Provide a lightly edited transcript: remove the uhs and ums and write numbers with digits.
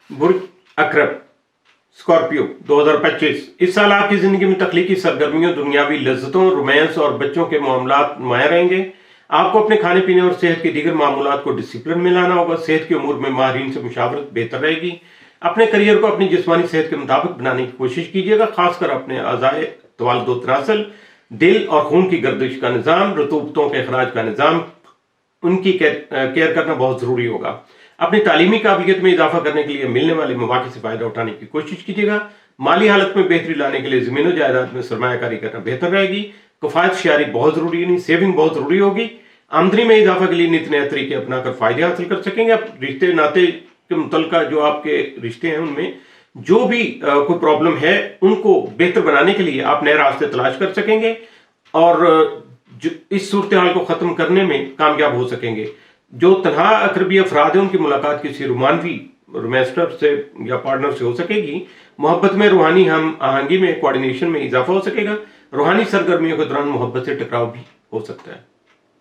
बुर्ज अकरब Scorpio 2025 इस साल आपकी जिंदगी में तख्लीकी सरगर्मियों, दुनियावी लज्जतों, रोमांस और बच्चों के मामलात नुमाया रहेंगे। आपको अपने खाने पीने और सेहत की दीगर मामूलात को डिसिप्लिन में लाना होगा। सेहत के उमूर में माहिरीन से मुशावरत बेहतर रहेगी। अपने करियर को अपनी जिस्मानी सेहत के मुताबिक बनाने की कोशिश कीजिएगा, खासकर अपने अज़ाए तवालुद व तनासल, दिल और खून की गर्दिश का निज़ाम, रतूबतों के अखराज का निज़ाम, उनकी केयर करना बहुत ज़रूरी होगा। अपनी तालीमी काबिलियत में इजाफा करने के लिए मिलने वाले मौके से फ़ायदा उठाने की कोशिश कीजिएगा। माली हालत में बेहतरी लाने के लिए ज़मीन जायदाद में सरमायाकारी करना बेहतर रहेगी। किफ़ायत शेयरी बहुत ज़रूरी नहीं, सेविंग बहुत ज़रूरी होगी। आमदनी में इजाफा के लिए नित नए तरीके अपनाकर फ़ायदे हासिल कर सकेंगे। अब रिश्ते नाते के मुतल्लिका जो आपके रिश्ते हैं उनमें जो भी कोई प्रॉब्लम है उनको बेहतर बनाने के लिए आप नए रास्ते तलाश कर सकेंगे और जो इस सूरत हाल को ख़त्म करने में कामयाब हो सकेंगे। जो तनहा अकरबी अफराद हैं उनकी मुलाकात किसी रोमानवी रोमांसर से या पार्टनर से हो सकेगी। मोहब्बत में रूहानी हम आहंगी में कोऑर्डिनेशन में इजाफा हो सकेगा। रूहानी सरगर्मियों के दौरान मोहब्बत से टकराव भी हो सकता है।